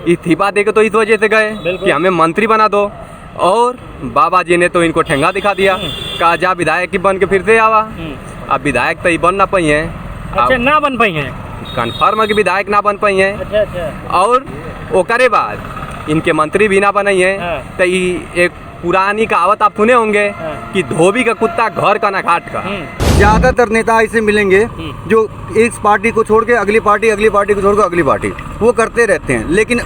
इस्तीफा देके तो इस वजह से गए कि हमें मंत्री बना दो, और बाबा जी ने तो इनको ठेंगा दिखा दिया, कहा जा विधायक की बन के फिर से आवा। अब विधायक तो बन ना पाई है। अच्छा, ना बन पाई है, कन्फर्म है कि विधायक ना बन पाई है। अच्छा। और ओकरे बाद इनके मंत्री भी ना बनाई है। तो एक पुरानी कहावत आप सुने होंगे कि धोबी का कुत्ता घर का ना घाट का। ज्यादातर नेता ऐसे मिलेंगे जो एक पार्टी को छोड़ के अगली पार्टी को छोड़ के अगली पार्टी, वो करते रहते हैं। लेकिन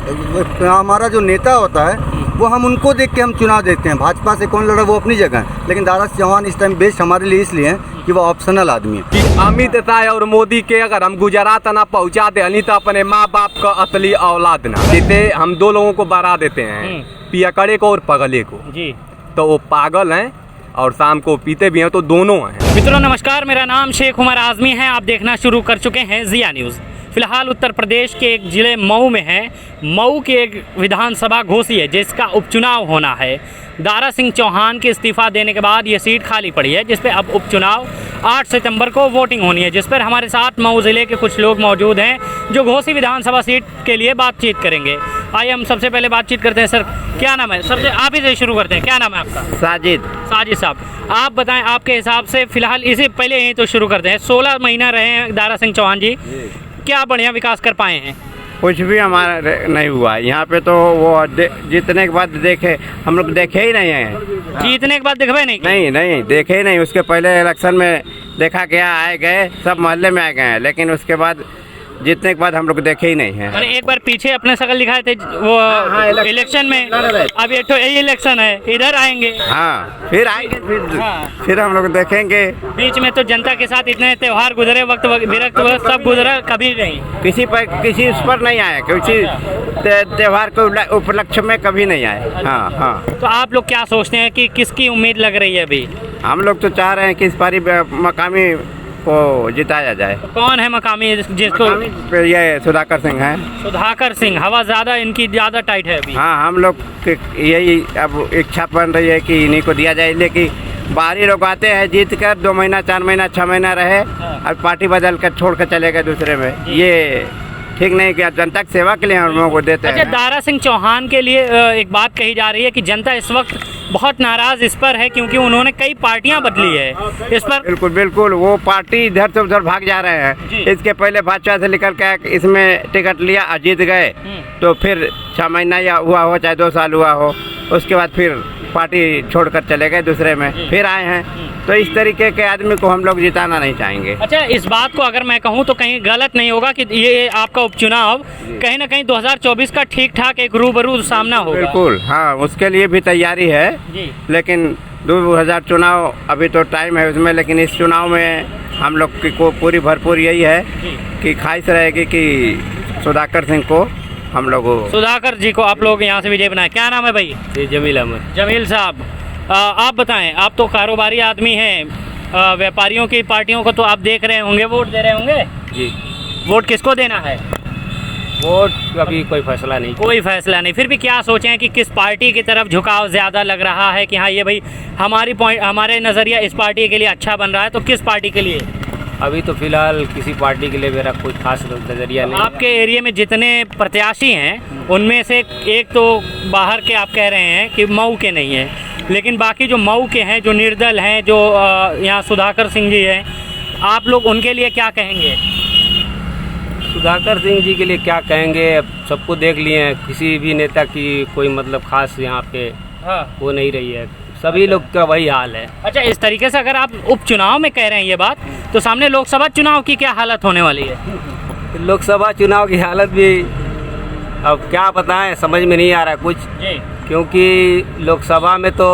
हमारा जो नेता होता है वो हम उनको देख के हम चुनाव देते हैं। भाजपा से कौन लड़ा वो अपनी जगह है, लेकिन दारा सिंह चौहान इस टाइम बेस्ट हमारे लिए इसलिए है कि वो ऑप्शनल आदमी है। कि अमित शाह और मोदी के अगर हम गुजरात ना पहुंचा दे तो अपने माँ बाप का असली औलाद ना देते। हम दो लोगों को बरा देते हैं, पियकड़े को और पगले को जी। तो वो पागल हैं और शाम को पीते भी हैं, तो दोनों हैं। मित्रों नमस्कार, मेरा नाम शेख उमर आजमी है। आप देखना शुरू कर चुके हैं जिया न्यूज़। फिलहाल उत्तर प्रदेश के एक ज़िले मऊ में है। मऊ की एक विधानसभा घोषी है जिसका उपचुनाव होना है। दारा सिंह चौहान के इस्तीफा देने के बाद ये सीट खाली पड़ी है, जिस पे अब उपचुनाव 8 सितंबर को वोटिंग होनी है, जिस पर हमारे साथ मऊ ज़िले के कुछ लोग मौजूद हैं जो घोसी विधानसभा सीट के लिए बातचीत करेंगे। आइए हम सबसे पहले बातचीत करते हैं। सर क्या नाम है? सबसे आप ही से शुरू करते हैं, क्या नाम है आपका? साजिद साहब, आप बताएं आपके हिसाब से फिलहाल इसे पहले यहीं तो शुरू करते हैं। 16 महीना रहे हैं दारा सिंह चौहान जी, क्या बढ़िया विकास कर पाए हैं? कुछ भी हमारा नहीं हुआ यहाँ पे। तो वो जीतने के बाद देखे, हम लोग देखे ही नहीं है। जीतने के बाद देखबे नहीं देखे ही नहीं। उसके पहले इलेक्शन में देखा गया, आए गए, सब मोहल्ले में आए गए हैं, लेकिन उसके बाद जीतने के बाद हम लोग देखे ही नहीं है। अरे एक बार पीछे अपने शकल दिखाए थे वो इलेक्शन में, अब ये तो यही इलेक्शन है, इधर आएंगे। हाँ, फिर आएंगे, फिर हम लोग देखेंगे। बीच में तो जनता के साथ इतने त्योहार गुजरे, वक्त विरक्त सब गुजरा, कभी नहीं किसी उस पर नहीं आया, किसी त्योहार के उपलक्ष्य में कभी नहीं आए। हाँ। तो आप लोग क्या सोचते हैं कि किसकी उम्मीद लग रही है अभी? हम लोग तो चाह रहे हैं कि इस बारी मकामी को जिताया जाए। कौन है मकामी जिसको? ये सुधाकर सिंह है। सुधाकर सिंह, हवा ज्यादा इनकी ज्यादा टाइट है अभी। हाँ, हम लोग यही अब इच्छा बन रही है कि इन्हीं को दिया जाए। लेकिन बाहरी लोग आते हैं, जीत कर 2 महीना 4 महीना 6 महीना रहे और पार्टी बदल कर छोड़ कर चले गए दूसरे में। ये ठीक नहीं किया। जनता की सेवा के लिए हम लोगों को देते हैं। अच्छा, दारा सिंह चौहान के लिए एक बात कही जा रही है कि जनता इस वक्त बहुत नाराज इस पर है क्योंकि उन्होंने कई पार्टियां बदली है इस पर। बिल्कुल वो पार्टी इधर से उधर भाग जा रहे हैं। इसके पहले भाजपा से निकल के इसमें टिकट लिया, जीत गए, तो फिर 6 महीना या हुआ हो चाहे 2 साल हुआ हो, उसके बाद फिर पार्टी छोड़कर चले गए दूसरे में, फिर आए हैं। तो इस तरीके के आदमी को हम लोग जिताना नहीं चाहेंगे। अच्छा, इस बात को अगर मैं कहूँ तो कहीं गलत नहीं होगा कि ये आपका उपचुनाव कहीं ना कहीं 2024 का ठीक ठाक एक रूबरू सामना होगा? बिल्कुल, हाँ, उसके लिए भी तैयारी है जी। लेकिन 2000 चुनाव अभी तो टाइम है उसमें, लेकिन इस चुनाव में हम लोग की को पूरी भरपूर यही है कि ख्वाहिश रहेगी कि सुधाकर सिंह को हम लोग, सुधाकर जी को आप लोग यहाँ से विजय बनाए। क्या नाम है भाई? जमील अहमद। जमील साहब, आप बताएं, आप तो कारोबारी आदमी हैं, व्यापारियों की पार्टियों को तो आप देख रहे होंगे, वोट दे रहे होंगे जी। वोट किसको देना है? वोट अभी कोई फैसला नहीं। फिर भी क्या सोचें हैं कि किस पार्टी की तरफ झुकाव ज़्यादा लग रहा है कि हाँ ये भाई हमारे नज़रिया इस पार्टी के लिए अच्छा बन रहा है, तो किस पार्टी के लिए? अभी तो फिलहाल किसी पार्टी के लिए मेरा कोई खास नज़रिया नहीं। आपके एरिया में जितने प्रत्याशी हैं उनमें से एक तो बाहर के आप कह रहे हैं कि मऊ के नहीं है, लेकिन बाकी जो मऊ के हैं, जो निर्दल हैं, जो यहाँ सुधाकर सिंह जी हैं, आप लोग उनके लिए क्या कहेंगे? सुधाकर सिंह जी के लिए क्या कहेंगे, अब सबको देख लिए हैं, किसी भी नेता की कोई मतलब खास यहाँ पे वो नहीं रही है, सभी लोग का वही हाल है। अच्छा, इस तरीके से अगर आप उपचुनाव में कह रहे हैं ये बात, तो सामने लोकसभा चुनाव की क्या हालत होने वाली है? लोकसभा चुनाव की हालत भी अब क्या बताएं, समझ में नहीं आ रहा है कुछ जी। क्योंकि लोकसभा में तो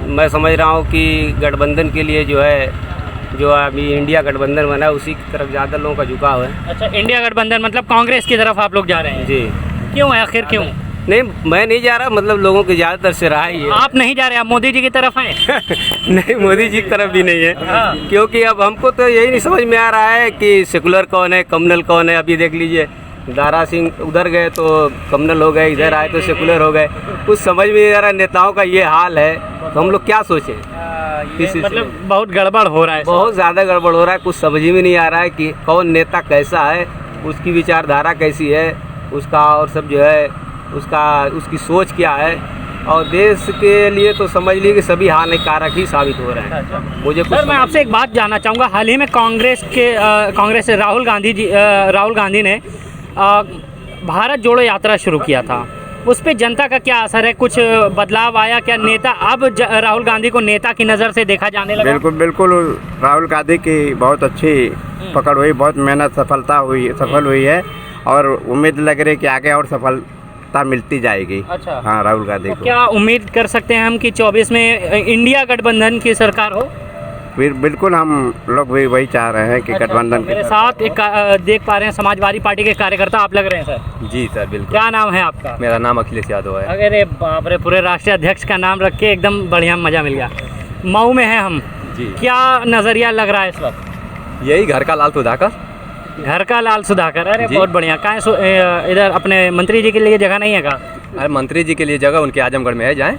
मैं समझ रहा हूँ कि गठबंधन के लिए जो अभी इंडिया गठबंधन बना है उसी की तरफ ज़्यादा लोगों का झुकाव है। अच्छा, इंडिया गठबंधन मतलब कांग्रेस की तरफ आप लोग जा रहे हैं जी? क्यों है आखिर, क्यों? नहीं, मैं नहीं जा रहा, मतलब लोगों के ज़्यादातर से रहा ही है। आप नहीं जा रहे, आप मोदी जी की तरफ हैं? नहीं, मोदी जी की तरफ भी नहीं है। क्योंकि अब हमको तो यही नहीं समझ में आ रहा है कि सेकुलर कौन है, कम्युनल कौन है। अभी देख लीजिए, दारा सिंह उधर गए तो कम्युनल हो गए, इधर आए तो सेकुलर हो गए, कुछ समझ में नहीं आ रहा। नेताओं का ये हाल है तो हम लोग क्या सोचें? मतलब बहुत गड़बड़ हो रहा है, बहुत ज़्यादा गड़बड़ हो रहा है। कुछ समझ में नहीं आ रहा है कि कौन नेता कैसा है, उसकी विचारधारा कैसी है, उसका और सब जो है उसकी सोच क्या है, और देश के लिए तो समझ लीजिए कि सभी हानिकारक ही साबित हो रहे हैं। मुझे कुछ सर मैं आपसे एक बात जानना चाहूँगा, हाल ही में कांग्रेस से राहुल गांधी ने भारत जोड़ो यात्रा शुरू किया था, उस पे जनता का क्या असर है? कुछ बदलाव आया क्या? नेता अब राहुल गांधी को नेता की नज़र से देखा जाने लगा? बिल्कुल बिल्कुल, राहुल गांधी की बहुत अच्छी पकड़ हुई, बहुत मेहनत सफल हुई है, और उम्मीद लग रही है कि आगे और सफलता मिलती जाएगी। अच्छा। हाँ, राहुल गांधी तो को। क्या उम्मीद कर सकते हैं हम कि 24 में इंडिया गठबंधन की सरकार हो? फिर बिल्कुल हम लोग भी वही चाह रहे हैं कि गठबंधन मेरे साथ एक देख पा रहे हैं समाजवादी पार्टी के कार्यकर्ता आप लग रहे हैं सर। जी सर बिल्कुल। क्या नाम है आपका? मेरा नाम अखिलेश यादव है। अरे बाप रे, पूरे राष्ट्रीय अध्यक्ष का नाम रख के एकदम बढ़िया मजा मिल गया। मऊ में है हम जी। क्या नजरिया लग रहा है इस वक्त? यही घर का लाल सुधाकर। घर का लाल सुधाकर, अरे जी। बहुत बढ़िया। कहाँ इधर अपने मंत्री जी के लिए जगह नहीं है का? अरे मंत्री जी के लिए जगह उनके आजमगढ़ में है, जाएं।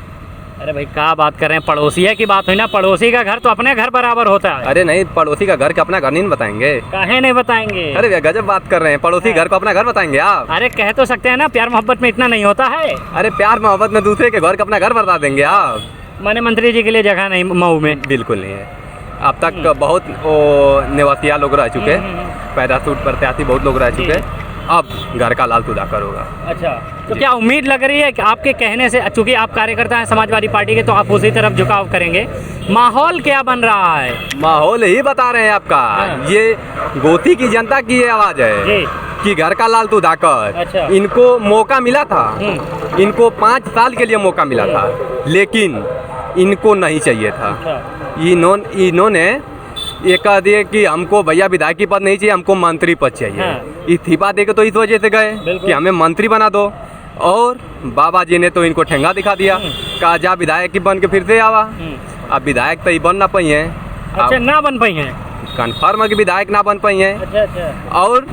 अरे भाई क्या बात कर रहे हैं, पड़ोसी है की बात हुई ना, पड़ोसी का घर तो अपने घर बराबर होता है। अरे नहीं, पड़ोसी का घर का अपना घर नहीं बताएंगे। काहे नहीं बताएंगे? अरे गजब बात कर रहे हैं, पड़ोसी घर को अपना घर बताएंगे आप? अरे कह तो सकते हैं ना, प्यार मोहब्बत में इतना नहीं होता है। अरे प्यार मोहब्बत में दूसरे के घर का अपना घर बता देंगे आप? माने मंत्री जी के लिए जगह नहीं मऊ में? बिल्कुल नहीं है। अब तक बहुत निवासिया लोग रह चुके, पैदाशूट प्रत्याशी बहुत लोग रह चुके, अब घर का लाल सुधाकर होगा। अच्छा, तो क्या उम्मीद लग रही है कि आपके कहने से, चूंकि आप कार्यकर्ता हैं समाजवादी पार्टी के, तो आप उसी तरफ झुकाव करेंगे? माहौल क्या बन रहा है? माहौल ही बता रहे हैं आपका। हाँ। ये गोती की जनता की ये आवाज है जी। कि घर का लाल सुधाकर। अच्छा। इनको मौका मिला था, इनको 5 साल के लिए मौका मिला था, लेकिन इनको नहीं चाहिए था। इन्होंने ये कह दिए कि हमको भैया विधायकी पद नहीं चाहिए, हमको मंत्री पद चाहिए। हाँ। इस्तीफा देके तो इस वजह से गए कि हमें मंत्री बना दो, और बाबा जी ने तो इनको ठेंगा दिखा दिया, कहा जा विधायक की बन के फिर से आवा। अब विधायक तो बन ना पाई है। अच्छा, ना बन पाई हैं? कन्फर्म है कि विधायक ना बन पाई है। अच्छा अच्छा। और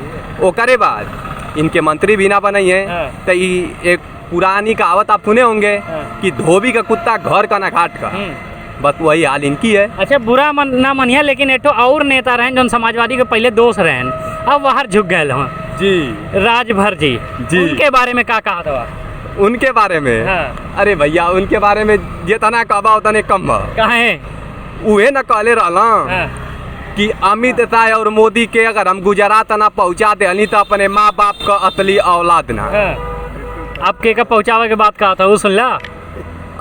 ओकरे बाद इनके मंत्री भी ना बनाई है। हाँ। तो एक पुरानी कहावत आप सुने होंगे कि धोबी का कुत्ता घर का ना घाट का, बस वही हाल इनकी है। अच्छा, बुरा ना मनिया, लेकिन एक और नेता रहे जो समाजवादी के पहले दोस्त रहे, अब बाहर झुक गए हैं जी। राजभर जी, जी। उनके बारे में क्या कहा था? उनके बारे में? हाँ। अरे भैया उनके बारे में जितना कहबा उतने कम है। कहे उहे न कहले रहला हाँ। कि अमित शाह और मोदी के अगर हम गुजरात ना पहुंचा दे तो अपने माँ बाप का असली औलाद ना। हाँ। आपके का पहुंचावे के बात कहा था वो सुन ला?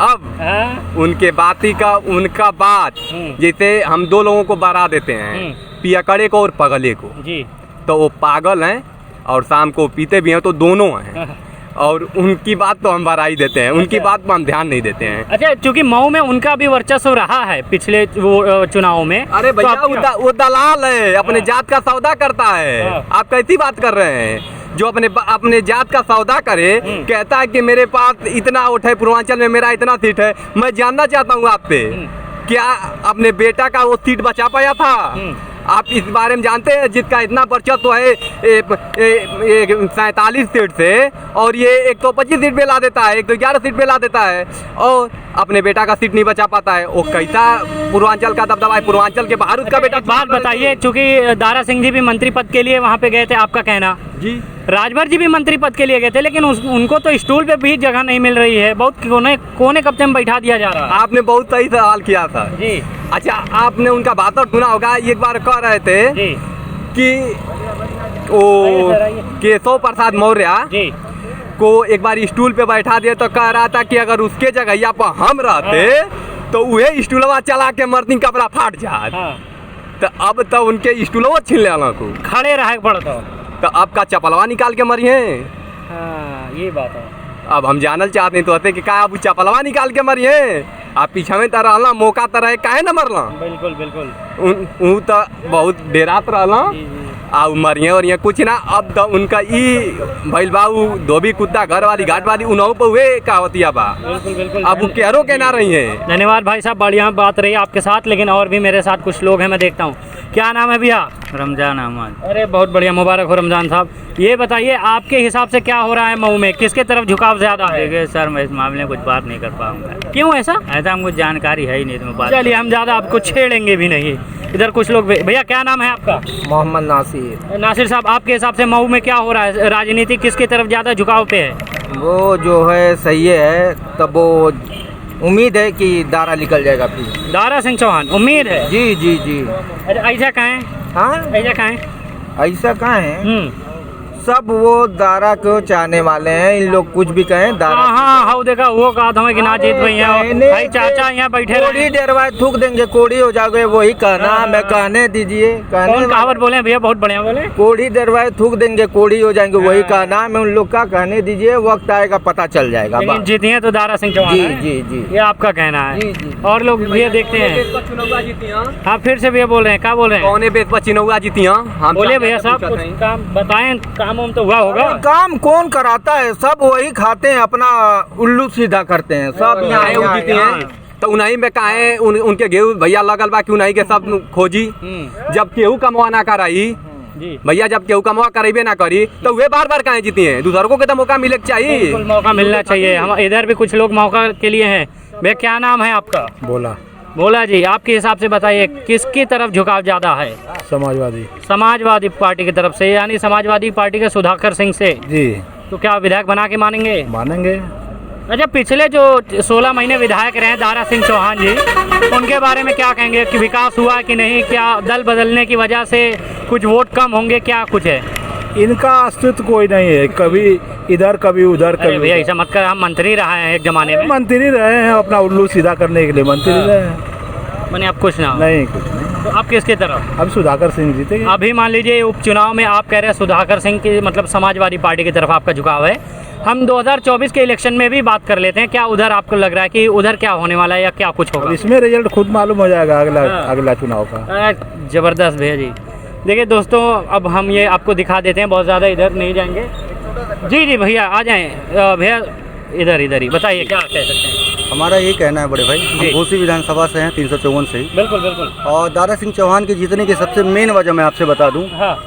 अब हाँ? उनका बात जैसे हम 2 लोगों को बरा देते हैं, पियकड़े को और पगले को जी, तो वो पागल हैं और शाम को पीते भी हैं, तो दोनों हैं। और उनकी बात तो हम बरा ही देते हैं, उनकी बात पर हम ध्यान नहीं देते हैं। अच्छा, चूंकि मऊ में उनका भी वर्चस्व रहा है पिछले वो चुनाव में। अरे भैया तो वो दलाल है, अपने जात का सौदा करता है। हाँ। आप कैसी बात कर रहे हैं? जो अपने जात का सौदा करे, कहता है कि मेरे पास इतना वोट है, पूर्वांचल में मेरा इतना सीट है। मैं जानना चाहता हूँ आपसे, क्या अपने बेटा का वो सीट बचा पाया था? आप इस बारे में जानते हैं? जिसका इतना वर्चस्व है 47 सीट से, और ये 125 सीट पे ला देता है, 111 सीट पे ला देता है, और अपने बेटा का सीट नहीं बचा पाता है। वो कैसा पूर्वांचल का दबदबा है? पूर्वांचल के बाहर उसका बेटा। बात बताइए, चूंकि दारा सिंह जी भी मंत्री पद के लिए वहाँ पे गए थे, आपका कहना? जी। राजभर जी भी मंत्री पद के लिए गए थे, लेकिन उनको तो स्टूल पे भी जगह नहीं मिल रही है, बहुत कोने कब्जे में बैठा दिया जा रहा है। आपने बहुत सही सवाल किया था जी। अच्छा, आपने उनका बात सुना होगा, एक बार कह रहे थे जी। कि वो केशव प्रसाद मौर्य जी को एक बार स्टूल पे बैठा दिया, तो कह रहा था कि अगर उसके जगह पर हम रहते तो वह स्टूलवा चला के मर्दी कपड़ा फाट जात। हाँ। तो अब तो उनके स्टूलवा छीन लेना को खड़े रहे पड़ता। तो अब का चपलवा निकाल के मरी है। हाँ, ये बात है। अब हम जानल चाहते हैं तो कि का अब चपलवा निकाल के मरी है? आप पीछे में तो रहला, मौका तो रहे, काहे न मरला? बिल्कुल बिल्कुल। उ तो बहुत डेरात रहला आ मरिए और ये कुछ ना। अब तो उनका ई भइल बाबू धोबी कुत्ता घर वाली घाट वाली उनहु पे हुए कहावतिया बा। बिल्कुल बिल्कुल। अब वो केरो के ना रही है। धन्यवाद भाई साहब, बढ़िया बात रही आपके साथ, लेकिन और भी मेरे साथ कुछ लोग हैं, मैं देखता हूँ। क्या नाम है भैया? रमजान अहमद। अरे बहुत बढ़िया, मुबारक हो रमजान साहब। ये बताइए आपके हिसाब से क्या हो रहा है मऊ में, किसके तरफ झुकाव ज्यादा है? देखिए सर, मैं इस मामले में कुछ बात नहीं कर पाऊंगा। क्यों ऐसा? ऐसा हमको जानकारी है ही नहीं, तो मैं बात। चलिए, हम ज्यादा आपको छेड़ेंगे भी नहीं। इधर कुछ लोग। भैया क्या नाम है आपका? मोहम्मद नासिर। नासिर साहब, आपके हिसाब से मऊ में क्या हो रहा है? राजनीति किसकी तरफ ज्यादा झुकाव पे है? वो जो है सही है, तब वो उम्मीद है कि दारा निकल जाएगा फिर। दारा सिंह चौहान उम्मीद है। जी जी जी। ऐसा कहाँ है? हाँ, ऐसा कहाँ है? ऐसा कहाँ है? सब वो दारा को चाहने वाले हैं, इन लोग कुछ भी कहें दारा। हाँ हाँ देखा वो कहा था कि ना जीत भैया भाई चाचा यहाँ बैठे कोड़ी डरवाए थूक देंगे, कोड़ी हो जाओगे, वही कहना। मैं कहने दीजिए, कौन कहावत बोले भैया? बहुत बढ़िया बोले। कोड़ी डरवाए थूक देंगे, कोड़ी हो जाएंगे, वही कहना। मैं उन लोग का कहने दीजिए, वक्त आएगा पता चल जाएगा। लेकिन जीती है तो दारा सिंह चौहान जी है। जी जी, ये आपका कहना है। जी जी। और लोग भैया देखते हैं। हाँ फिर से भैया बोल रहे हैं, क्या बोल रहे हैं? कौन बेच पर चिनौआ जीती? हम बोले भैया साहब कुछ काम बताएं, काम वाम तो हुआ होगा। काम कौन कराता है? सब वही खाते हैं, अपना उल्लू सीधा करते हैं सब। आए वो जीती हैं तो उन्हीं में काहे उनके गेहूं भैया लगल बा कि उन्हीं के सब खोजी। जब केहू कमवा ना कराई भैया, जब केहू कमवा करेबे ना करी तो वे बार बार काहे जीती हैं? दूसरों को तो मौका मिले चाहिए। बिल्कुल मौका मिलना चाहिए। हम इधर भी कुछ लोग मौका के लिए हैं। भैया क्या नाम है आपका? बोला जी। आपके हिसाब से बताइए किसकी तरफ झुकाव ज्यादा है? समाजवादी पार्टी की तरफ से, यानी समाजवादी पार्टी के सुधाकर सिंह से जी। तो क्या विधायक बना के मानेंगे? मानेंगे। अच्छा, पिछले जो 16 महीने विधायक रहे दारा सिंह चौहान जी, उनके बारे में क्या कहेंगे कि विकास हुआ कि नहीं? क्या दल बदलने की वजह से कुछ वोट कम होंगे, क्या कुछ है? इनका अस्तित्व कोई नहीं है, कभी इधर कभी उधर। अरे भैया ऐसा मत कर, हम मंत्री रहे हैं एक जमाने में। मंत्री रहे हैं, अपना उल्लू सीधा करने के लिए मंत्री रहे हैं। मैंने आप कुछ ना नहीं, कुछ नहीं। तो आप किसके तरफ? अब सुधाकर सिंह जीतेंगे। अभी मान लीजिए उपचुनाव में आप कह रहे हैं सुधाकर सिंह की, मतलब समाजवादी पार्टी की तरफ आपका झुकाव है। हम 2024 के इलेक्शन में भी बात कर लेते हैं। क्या उधर आपको लग रहा है कि उधर क्या होने वाला है या क्या कुछ होगा? इसमें रिजल्ट खुद मालूम हो जाएगा अगला चुनाव का। जबरदस्त भैया जी। देखिए दोस्तों, अब हम ये आपको दिखा देते हैं, बहुत ज़्यादा इधर नहीं जाएंगे। जी जी भैया आ जाएं। भैया इधर ही बताइए क्या कह सकते हैं? हमारा ये कहना है बड़े भाई, हम घोसी विधानसभा से हैं 354 से। बिल्कुल। और दारा सिंह चौहान के जीतने की सबसे मेन वजह मैं आपसे बता दूं, हाँ।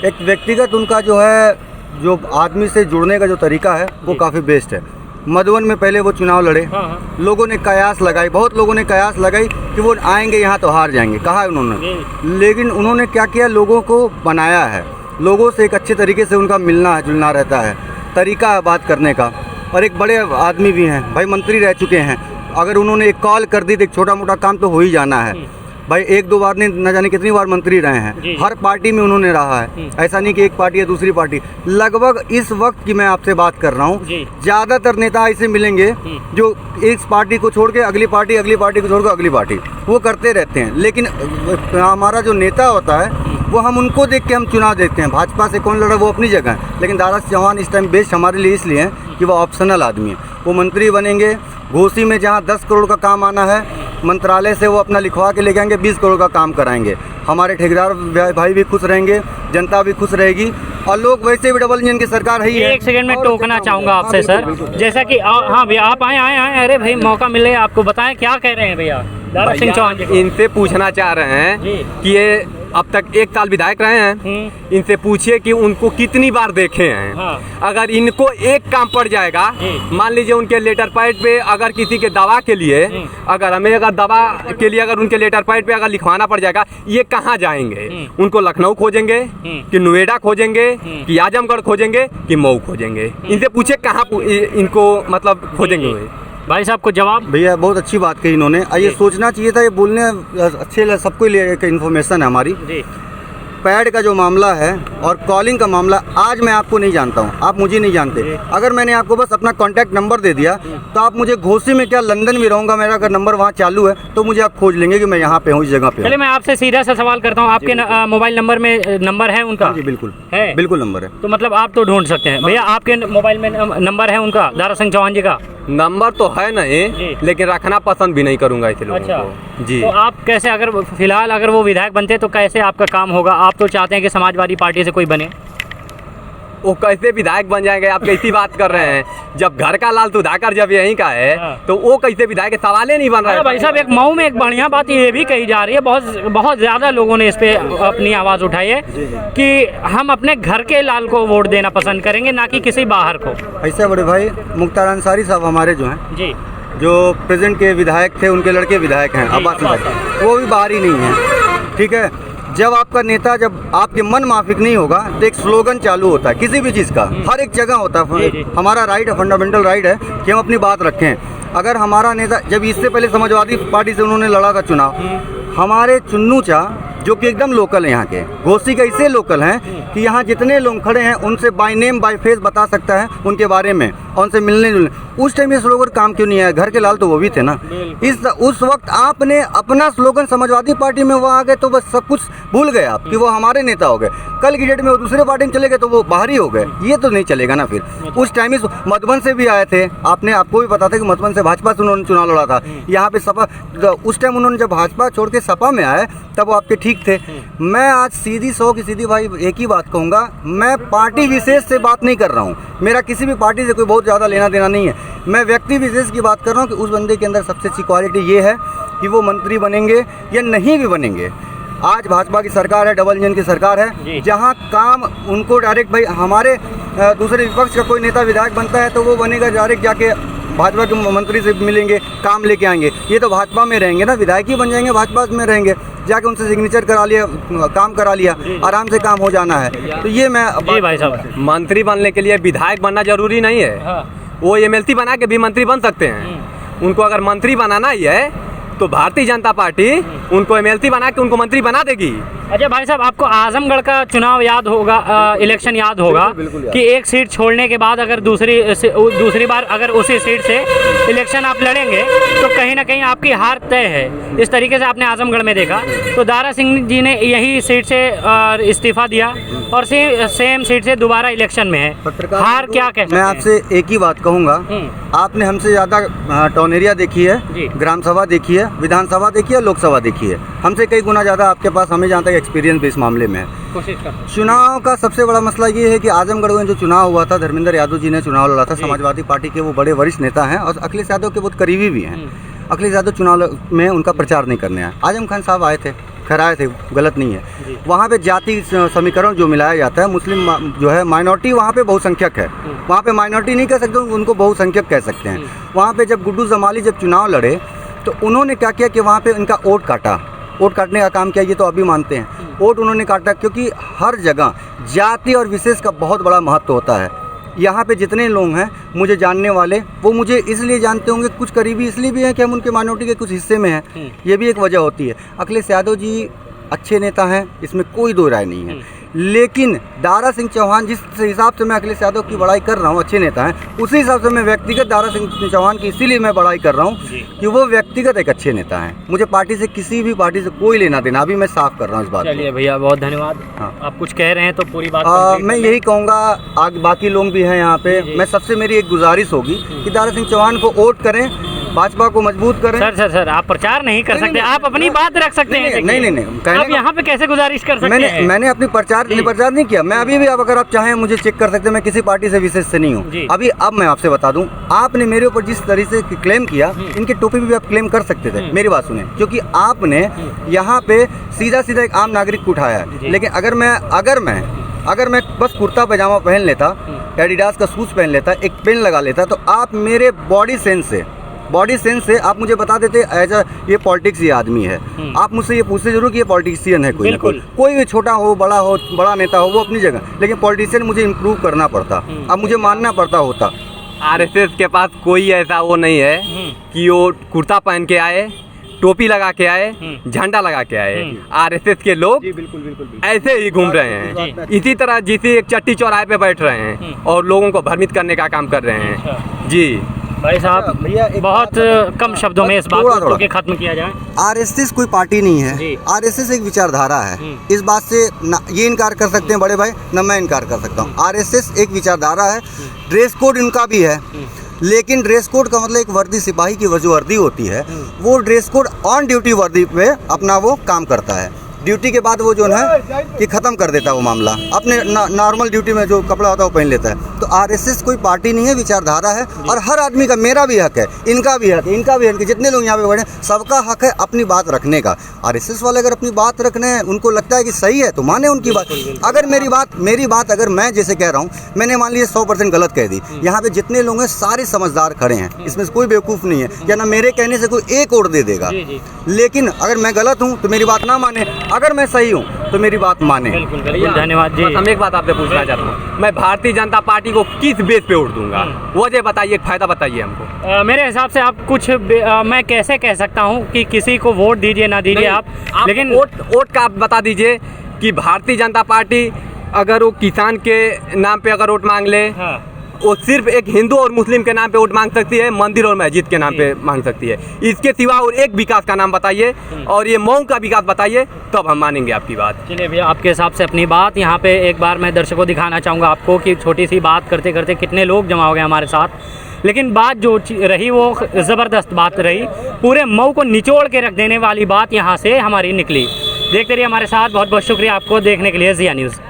एक व्यक्तिगत उनका जो है, जो आदमी से जुड़ने का जो तरीका है वो काफ़ी बेस्ट है। मधुबन में पहले वो चुनाव लड़े, लोगों ने कयास लगाई, बहुत लोगों ने कयास लगाई कि वो आएंगे यहाँ तो हार जाएंगे, कहा है उन्होंने। लेकिन उन्होंने क्या किया, लोगों को बनाया है, लोगों से एक अच्छे तरीके से उनका मिलना जुलना रहता है, तरीका है बात करने का। और एक बड़े आदमी भी हैं भाई, मंत्री रह चुके हैं। अगर उन्होंने एक कॉल कर दी तो एक छोटा मोटा काम तो हो ही जाना है भाई। एक दो बार नहीं, न जाने कितनी बार मंत्री रहे हैं, हर पार्टी में उन्होंने रहा है। ऐसा नहीं कि एक पार्टी है दूसरी पार्टी। लगभग इस वक्त की मैं आपसे बात कर रहा हूँ, ज़्यादातर नेता ऐसे मिलेंगे जो एक पार्टी को छोड़ के अगली पार्टी को छोड़ के अगली पार्टी, वो करते रहते हैं। लेकिन हमारा जो नेता होता है वो हम उनको देख के हम चुनाव देते हैं। भाजपा से कौन लड़ा वो अपनी जगह है, लेकिन दारा चौहान इस टाइम बेस्ट हमारे लिए इसलिए है कि वो ऑप्शनल आदमी है। वो मंत्री बनेंगे, घोसी में जहाँ 10 करोड़ का काम आना है, मंत्रालय से वो अपना लिखवा के लेके आएंगे, 20 करोड़ का काम कराएंगे। हमारे ठेकेदार भाई भी खुश रहेंगे, जनता भी खुश रहेगी, और लोग वैसे भी डबल इंजन की सरकार है ही है। एक सेकंड में टोकना चाहूँगा आपसे सर, जैसा कि हाँ भैया आप आए। अरे भाई मौका मिले आपको, बताएं क्या कह रहे हैं भैया दारा सिंह चौहान जी? इनसे पूछना चाह रहे हैं कि ये अब तक 1 साल विधायक रहे हैं, इनसे पूछिए कि उनको कितनी बार देखे हैं। हाँ। अगर इनको एक काम पड़ जाएगा, मान लीजिए उनके लेटर पैड पे अगर किसी के दवा के लिए, अगर हमें अगर दवा के लिए अगर उनके लेटर पैड पे अगर लिखवाना पड़ जाएगा, ये कहाँ जाएंगे? उनको लखनऊ खोजेंगे कि नोएडा खोजेंगे कि आजमगढ़ खोजेंगे कि मऊ खोजेंगे? इनसे पूछे कहाँ इनको मतलब खोजेंगे हुए। भाई साहब को जवाब? भैया बहुत अच्छी बात कही इन्होंने। ये सोचना चाहिए था, ये बोलने अच्छे सबको लिए एक इन्फॉर्मेशन है हमारी। पैड का जो मामला है और कॉलिंग का मामला, आज मैं आपको नहीं जानता हूँ, आप मुझे नहीं जानते। अगर मैंने आपको बस अपना कॉन्टैक्ट नंबर दे दिया तो आप मुझे घोसी में क्या लंदन भी रहूँगा, मेरा अगर नंबर वहाँ चालू है तो मुझे आप खोज लेंगे कि मैं यहाँ पे हूँ, इस जगह पे। चलिए मैं आपसे सीधा सा सवाल करता हूँ, आपके मोबाइल नंबर में नंबर है उनका? जी बिल्कुल है, बिल्कुल नंबर है। तो मतलब आप तो ढूंढ सकते हैं। भैया आपके मोबाइल में नंबर है उनका, दारा सिंह चौहान जी का? नंबर तो है नहीं, लेकिन रखना पसंद भी नहीं करूंगा ऐसे लोगों को। जी। तो आप कैसे, अगर फिलहाल अगर वो विधायक बनते तो कैसे आपका काम होगा? आप तो चाहते हैं कि समाजवादी पार्टी से कोई बने, वो कैसे विधायक बन जाएंगे? आप कैसी बात कर रहे हैं? जब घर का लाल सुधाकर जब यहीं का है तो वो कैसे विधायक? सवाल ही नहीं बन रहा है। भाई साहब एक मऊ में एक बढ़िया बात ये भी कही जा रही है, बहुत ज्यादा लोगों ने इस पे अपनी आवाज उठाई है कि हम अपने घर के लाल को वोट देना पसंद करेंगे, ना कि किसी बाहर को। ऐसे बड़े भाई मुख्तार अंसारी साहब हमारे जो हैं जी, जो प्रेजेंट के विधायक थे, उनके लड़के विधायक हैं, अब्बास विधायक, वो भी बाहर ही नहीं है। ठीक है, जब आपका नेता, जब आपके मन माफिक नहीं होगा तो एक स्लोगन चालू होता है किसी भी चीज़ का, हर एक जगह होता है। हमारा राइट है, फंडामेंटल राइट है कि हम अपनी बात रखें। अगर हमारा नेता, जब इससे पहले समाजवादी पार्टी से उन्होंने लड़ा था चुनाव, हमारे चुन्नू चा जो कि एकदम लोकल है यहाँ के, घोसी का इससे लोकल हैं कि यहाँ जितने लोग खड़े हैं उनसे बाय नेम बाय फेस बता सकता है उनके बारे में, और उनसे मिलने जुलने। उस टाइम ये स्लोगन काम क्यों नहीं आया? घर के लाल तो वो भी थे ना। उस वक्त आपने अपना स्लोगन समाजवादी पार्टी में वो आ गए तो बस सब कुछ भूल गए आप कि वो हमारे नेता हो गए। कल की डेट में वो दूसरे पार्टी में चले गए तो वो बाहरी हो गए। ये तो नहीं चलेगा ना फिर। उस टाइम इस मधुबन से भी आए थे, आपको भी पता था कि मधुबन से भाजपा से उन्होंने चुनाव लड़ा था। यहाँ पे सपा, उस टाइम उन्होंने जब भाजपा छोड़ के सपा में आए तब वो आपके ठीक थे। मैं आज सीधी सौ की सीधी भाई एक ही बात कहूँगा, मैं पार्टी विशेष से बात नहीं कर रहा हूँ, मेरा किसी भी पार्टी से कोई बहुत ज़्यादा लेना देना नहीं है। मैं व्यक्ति विशेष की बात कर रहा हूँ कि उस बंदे के अंदर सबसे अच्छी क्वालिटी ये है कि वो मंत्री बनेंगे या नहीं भी बनेंगे। आज भाजपा की सरकार है, डबल इंजन की सरकार है, जहाँ काम उनको डायरेक्ट, भाई हमारे दूसरे विपक्ष का कोई नेता विधायक बनता है तो वो बनेगा डायरेक्ट जाके भाजपा के मंत्री से मिलेंगे, काम लेके आएंगे। ये तो भाजपा में रहेंगे ना, विधायक ही बन जाएंगे, भाजपा में रहेंगे, जाके उनसे सिग्नेचर करा लिया, काम करा लिया, आराम से काम हो जाना है। तो ये मैं भाई साहब, मंत्री बनने के लिए विधायक बनना जरूरी नहीं है। वो एमएलसी बना के भी मंत्री बन सकते हैं। उनको अगर मंत्री बनाना ही है तो भारतीय जनता पार्टी उनको एमएलसी बना के उनको मंत्री बना देगी। अच्छा भाई साहब, आपको आजमगढ़ का चुनाव याद होगा, इलेक्शन याद होगा कि एक सीट छोड़ने के बाद अगर दूसरी बार अगर उसी सीट से इलेक्शन आप लड़ेंगे तो कहीं ना कहीं आपकी हार तय है। इस तरीके से आपने आजमगढ़ में देखा। तो दारा सिंह जी ने यही सीट से इस्तीफा दिया और सेम सीट से दोबारा इलेक्शन में है। हार क्या कह सकते हैं? मैं आपसे एक ही बात कहूँगा, आपने हमसे ज़्यादा टाउन एरिया देखी है, ग्राम सभा देखी है, विधानसभा देखी है, लोकसभा देखी है। हमसे कई गुना ज़्यादा आपके पास, हमें जहाँ तक एक्सपीरियंस भी इस मामले में है। चुनाव का सबसे बड़ा मसला ये है कि आजमगढ़ में जो चुनाव हुआ था, धर्मेंद्र यादव जी ने चुनाव लड़ा था। समाजवादी पार्टी के वो बड़े वरिष्ठ नेता हैं और अखिलेश यादव के बहुत करीबी भी हैं। अखिलेश यादव चुनाव में उनका प्रचार नहीं करने आए। आजम खान साहब आए थे, खराए थे, गलत नहीं है। वहाँ पे जाति समीकरण जो मिलाया जाता है, मुस्लिम जो है माइनॉरिटी वहाँ पे बहुसंख्यक है। वहाँ पे माइनॉरिटी नहीं कह सकते, उनको बहुसंख्यक कह सकते हैं। वहाँ पे जब गुड्डू जमाली जब चुनाव लड़े तो उन्होंने क्या किया कि वहाँ पे उनका वोट काटा, वोट काटने का काम किया। ये तो अभी मानते हैं, वोट उन्होंने काटा, क्योंकि हर जगह जाति और विशेष का बहुत बड़ा महत्व होता है। यहाँ पे जितने लोग हैं मुझे जानने वाले, वो मुझे इसलिए जानते होंगे, कुछ करीबी इसलिए भी हैं कि हम उनके माइनॉरिटी के कुछ हिस्से में हैं। ये भी एक वजह होती है। अखिलेश यादव जी अच्छे नेता हैं, इसमें कोई दो राय नहीं है। लेकिन दारा सिंह चौहान, जिस हिसाब से मैं अखिलेश यादव की बड़ाई कर रहा हूँ, अच्छे नेता हैं, उसी हिसाब से मैं व्यक्तिगत दारा सिंह चौहान की इसीलिए मैं बड़ाई कर रहा हूँ कि वो व्यक्तिगत एक अच्छे नेता हैं। मुझे पार्टी से, किसी भी पार्टी से कोई लेना देना, अभी मैं साफ कर रहा हूँ इस बात को। चलिए भैया, बहुत धन्यवाद। हाँ। आप कुछ कह रहे हैं तो पूरी बात मैं यही कहूँगा, आगे बाकी लोग भी हैं यहाँ पे, मैं सबसे मेरी एक गुजारिश होगी कि दारा सिंह चौहान को वोट करें, भाजपा को मजबूत करें। सर आप प्रचार नहीं कर सकते, आप अपनी बात रख सकते हैं। नहीं, आप यहाँ पे कैसे गुजारिश कर सकते हैं? मैंने अपनी प्रचार नहीं किया। मैं अभी भी, अगर आप चाहें मुझे चेक कर सकते हैं, मैं किसी पार्टी से विशेष से नहीं हूँ अभी। अब मैं आपसे बता दूं, आपने मेरे ऊपर जिस तरीके से क्लेम किया, इनके टोपी भी आप क्लेम कर सकते थे। मेरी बात सुने, क्योंकि आपने यहाँ पे सीधा एक आम नागरिक को उठाया। लेकिन अगर मैं बस कुर्ता पैजामा पहन लेता, एडिडास का शूज पहन लेता, एक पेन लगा लेता, तो आप मेरे बॉडी सेंस से आप मुझे बता देते एज ये पॉलिटिक्स ये आदमी है। आप मुझसे ये पूछते जरूर कि ये पॉलिटिशियन है कोई ना कोई भी, छोटा हो बड़ा नेता हो, वो अपनी जगह, लेकिन पॉलिटिशियन मुझे इम्प्रूव करना पड़ता, अब मुझे मानना पड़ता होता। आरएसएस के पास कोई ऐसा वो नहीं है कि वो कुर्ता पहन के आए, टोपी लगा के आए, झंडा लगा के आए। आरएसएस के लोग ऐसे ही घूम रहे हैं, इसी तरह जिसे एक चट्टी चौराहे पे बैठ रहे हैं और लोगों को भ्रमित करने का काम कर रहे हैं। जी भाई साहब, बहुत कम शब्दों में इस बात को खत्म किया जाए। आरएसएस कोई पार्टी नहीं है, आरएसएस एक विचारधारा है। इस बात से ये इनकार कर सकते हैं बड़े भाई, न मैं इनकार कर सकता हूँ। आरएसएस एक विचारधारा है, ड्रेस कोड इनका भी है, लेकिन ड्रेस कोड का मतलब एक वर्दी, सिपाही की जो वर्दी होती है, वो ड्रेस कोड ऑन ड्यूटी वर्दी पे अपना वो काम करता है। ड्यूटी के बाद वो जो है कि ख़त्म कर देता है वो मामला, अपने नॉर्मल ड्यूटी में जो कपड़ा होता है वो पहन लेता है। तो आरएसएस कोई पार्टी नहीं है, विचारधारा है। और हर आदमी का, मेरा भी हक है, इनका भी हक है, इनका भी हक है, जितने लोग यहाँ पे बैठे हैं सबका हक है अपनी बात रखने का। आरएसएस वाले अगर अपनी बात रखने हैं, उनको लगता है कि सही है तो माने उनकी बात। अगर मेरी बात अगर मैं जैसे कह रहा हूँ, मैंने मान लीजिए 100% गलत कह दी, यहाँ पे जितने लोग हैं सारे समझदार खड़े हैं, इसमें कोई बेवकूफ़ नहीं है, या ना मेरे कहने से कोई एक वोट दे देगा। लेकिन अगर मैं गलत हूँ तो मेरी बात ना माने, अगर मैं सही हूँ तो मेरी बात माने। बिल्कुल बिल्कुल, धन्यवाद जी। बस हम एक बात आपसे पूछना चाहता हूँ, मैं भारतीय जनता पार्टी को किस बेस पे वोट दूंगा, वजह बताइए, एक फायदा बताइए हमको। मेरे हिसाब से आप कुछ मैं कैसे कह सकता हूँ कि किसी को वोट दीजिए ना दीजिए आप, लेकिन वोट का आप बता दीजिए कि भारतीय जनता पार्टी अगर वो किसान के नाम पे अगर वोट मांग ले, हाँ, वो सिर्फ एक हिंदू और मुस्लिम के नाम पे वोट मांग सकती है, मंदिर और मस्जिद के नाम पे मांग सकती है। इसके सिवा और एक विकास का नाम बताइए और ये मऊ का विकास बताइए, तब हम मानेंगे आपकी बात। चलिए भैया, आपके हिसाब से अपनी बात यहाँ पे एक बार मैं दर्शकों दिखाना चाहूँगा आपको कि छोटी सी बात करते करते कितने लोग जमा हो गए हमारे साथ। लेकिन बात जो रही वो ज़बरदस्त बात रही, पूरे मऊ को निचोड़ के रख देने वाली बात यहाँ से हमारी निकली। देखते रहिए हमारे साथ, बहुत बहुत शुक्रिया आपको देखने के लिए ज़िया न्यूज़।